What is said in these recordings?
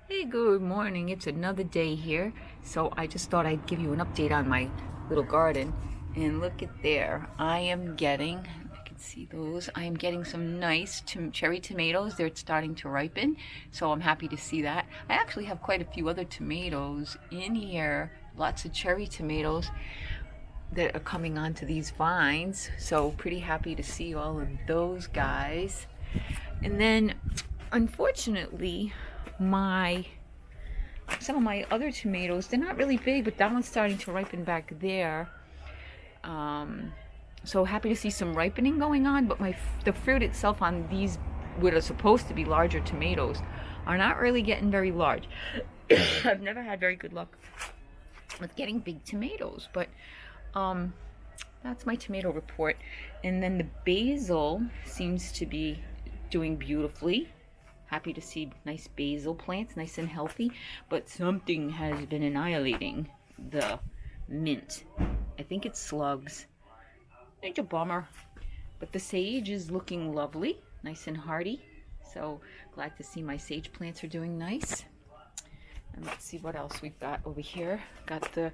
Hey, good morning. It's another day here. So I just thought I'd give you an update on my little garden. And look at there. I am getting, if you can see those, I am getting some nice cherry tomatoes. They're starting to ripen. So I'm happy to see that. I actually have quite a few other tomatoes in here. Lots of cherry tomatoes that are coming onto these vines. So pretty happy to see all of those guys. And then, unfortunately, some of my other tomatoes, they're not really big, but that one's starting to ripen back there. So happy to see some ripening going on, but the fruit itself on these, what are supposed to be larger tomatoes, are not really getting very large. I've never had very good luck with getting big tomatoes, but that's my tomato report. And then the basil seems to be doing beautifully. Happy to see nice basil plants, nice and healthy, but something has been annihilating the mint. I think it's slugs. It's a bummer, but the sage is looking lovely, nice and hardy. So glad to see my sage plants are doing nice. And let's see what else we've got over here. Got the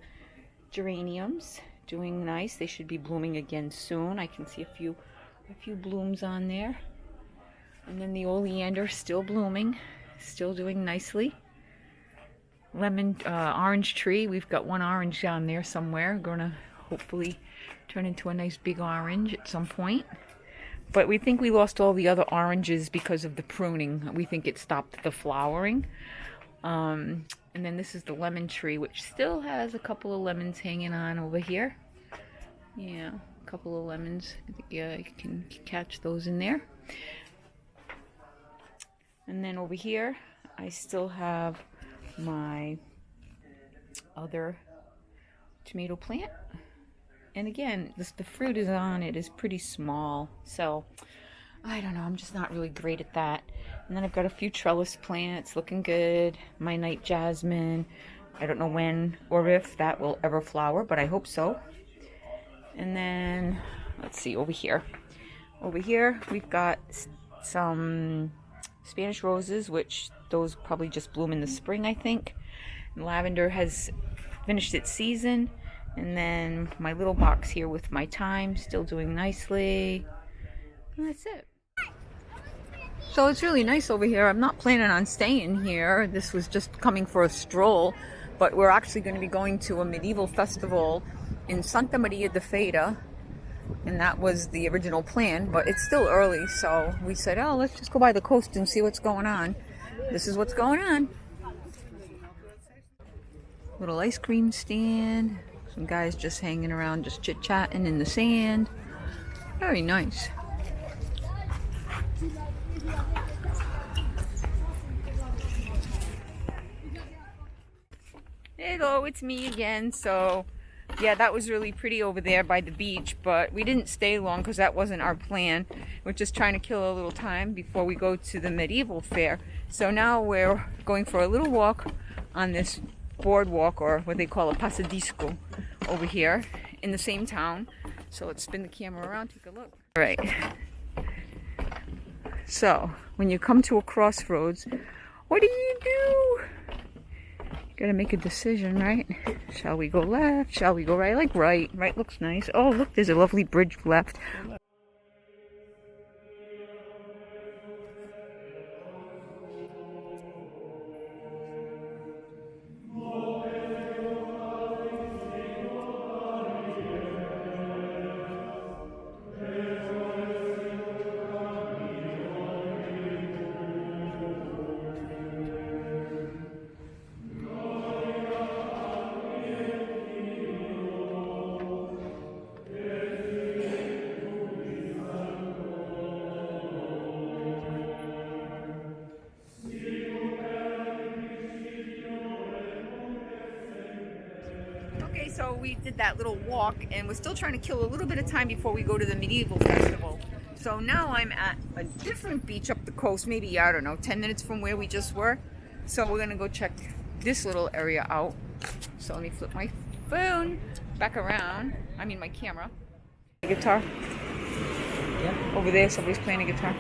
geraniums doing nice. They should be blooming again soon. I can see a few blooms on there. And then the oleander still blooming, still doing nicely. Orange tree, we've got one orange down there somewhere. Gonna hopefully turn into a nice big orange at some point. But we think we lost all the other oranges because of the pruning. We think it stopped the flowering. And then this is the lemon tree, which still has a couple of lemons hanging on over here. Yeah, a couple of lemons. Yeah, you can catch those in there. And then over here, I still have my other tomato plant. And again, the fruit is on it is pretty small. So, I don't know, I'm just not really great at that. And then I've got a few trellis plants looking good. My night jasmine. I don't know when or if that will ever flower, but I hope so. And then, let's see, over here. Over here, we've got some Spanish roses, which those probably just bloom in the spring, I think. And lavender has finished its season. And then my little box here with my thyme, still doing nicely. And that's it. So it's really nice over here. I'm not planning on staying here. This was just coming for a stroll. But we're actually going to be going to a medieval festival in Santa Maria da Feira. And that was the original plan, but it's still early, so we said, oh, let's just go by the coast and see what's going on. This is what's going on. Little ice cream stand. Some guys just hanging around, just chit-chatting in the sand. Very nice. Hello, it's me again. So yeah, that was really pretty over there by the beach, but we didn't stay long because that wasn't our plan. We're just trying to kill a little time before we go to the medieval fair. So now we're going for a little walk on this boardwalk, or what they call a pasadisco, over here in the same town. So let's spin the camera around, take a look. All right. So when you come to a crossroads, what do you do? Gotta make a decision, right? Shall we go left? Shall we go right? I like right. Right looks nice. Oh, look, there's a lovely bridge left. Okay, so we did that little walk and we're still trying to kill a little bit of time before we go to the medieval festival. So now I'm at a different beach up the coast, maybe, I don't know, 10 minutes from where we just were. So we're gonna go check this little area out. So let me flip my phone back around. I mean my camera. Guitar. Yeah. Over there, somebody's playing a guitar.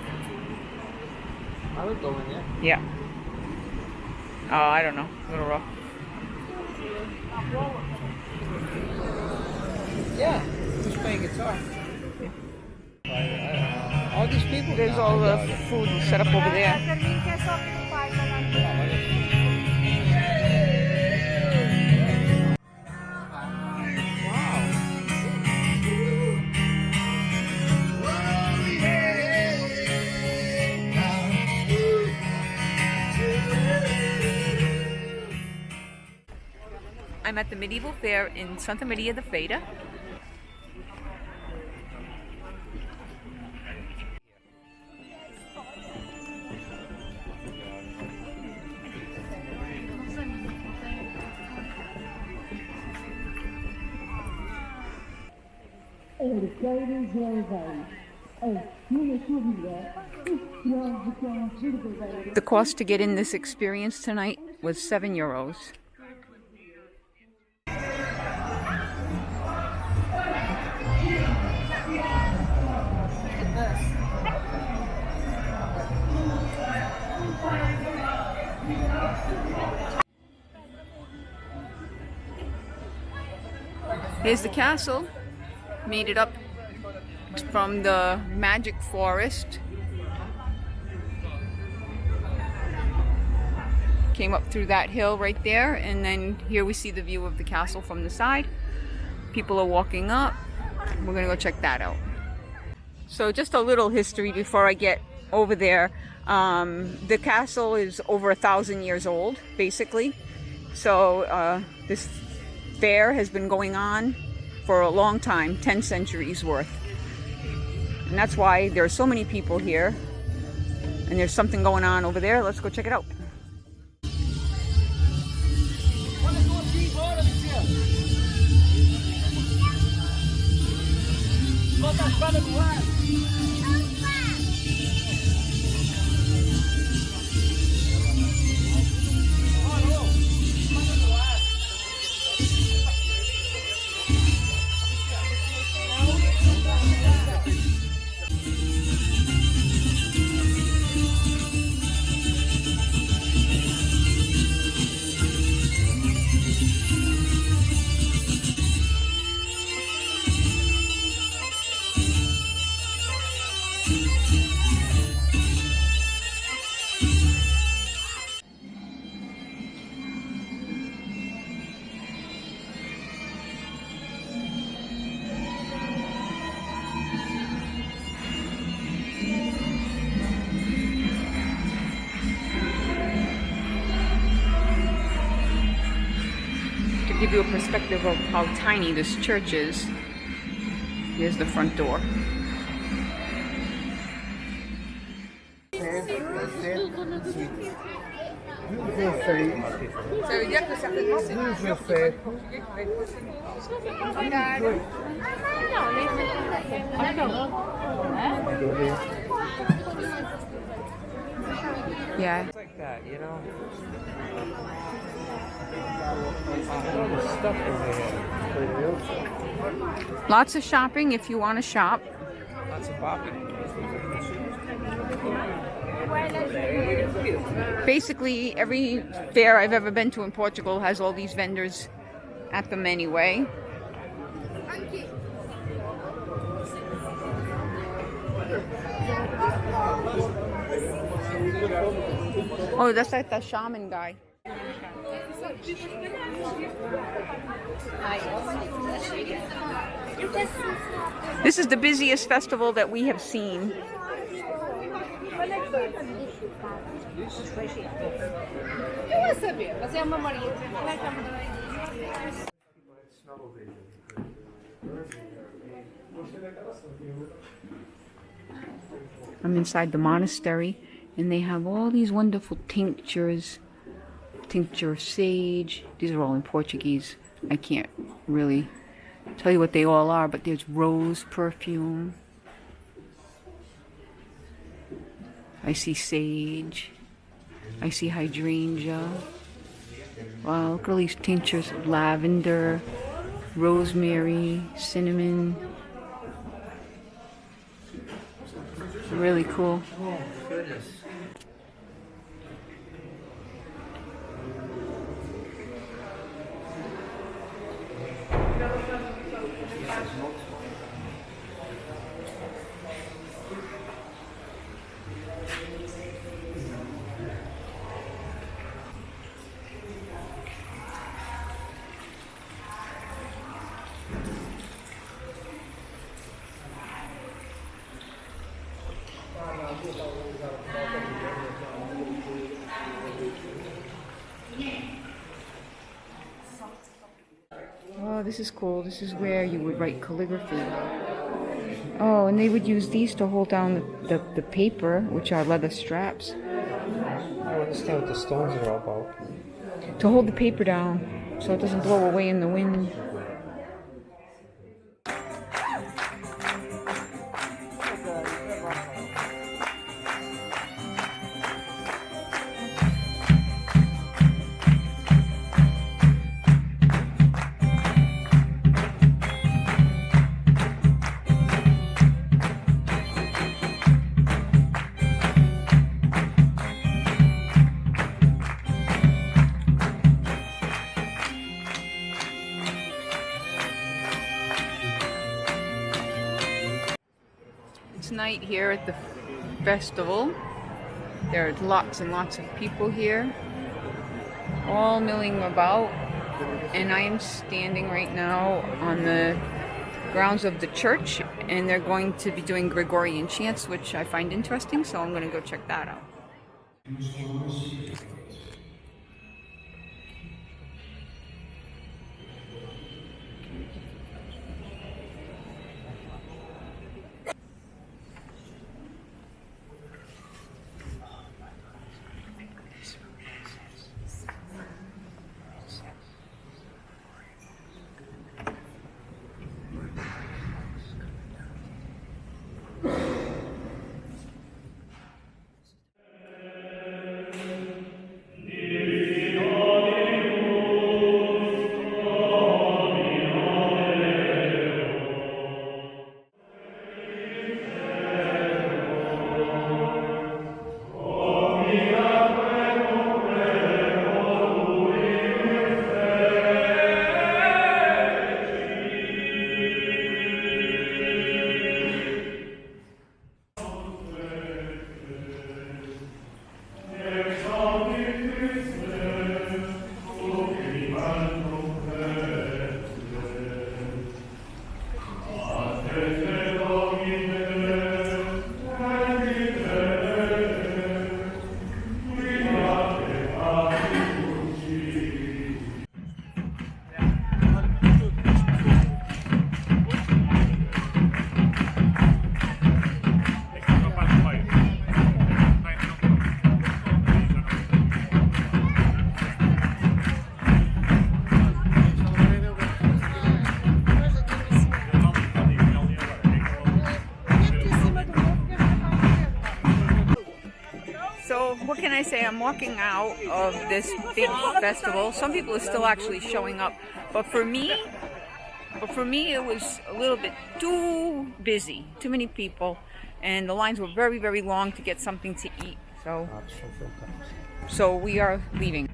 I would go in there. Yeah. Oh, I don't know. A little rough. Yeah, who's playing guitar? All these people. There's No, all I the doubt it. food set up over there. I'm at the medieval fair in Santa Maria da Feira. The cost to get in this experience tonight was €7. Here's the castle. Made it up from the magic forest. Came up through that hill right there, and then here we see the view of the castle from the side. People are walking up. We're gonna go check that out. So just a little history before I get over there. The castle is over 1,000 years old, basically. So this fair has been going on for a long time, 10 centuries worth. And that's why there are so many people here. And there's something going on over there. Let's go check it out. To give you a perspective of how tiny this church is, here's the front door. Yeah. It's like that, you know? All the stuff over here. Lots of shopping if you want to shop. Lots of bopping. Basically, every fair I've ever been to in Portugal has all these vendors at them anyway. Oh, that's like the shaman guy. This is the busiest festival that we have seen. I'm inside the monastery, and they have all these wonderful tinctures. Tincture of sage. These are all in Portuguese. I can't really tell you what they all are, but there's rose perfume. I see sage. I see hydrangea. Wow, look at all these tinctures. Lavender, rosemary, cinnamon. Really cool. Oh, goodness. this is cool. This is where you would write calligraphy. Oh, and they would use these to hold down the paper, which are leather straps. I don't understand what the stones are all about. To hold the paper down so it doesn't blow away in the wind. It's night here at the festival. There are lots and lots of people here, all milling about, and I am standing right now on the grounds of the church, and they're going to be doing Gregorian chants, which I find interesting, so I'm going to go check that out. So what can I say? I'm walking out of this big festival. Some people are still actually showing up, but for me it was a little bit too busy, too many people, and the lines were very, very long to get something to eat. So we are leaving.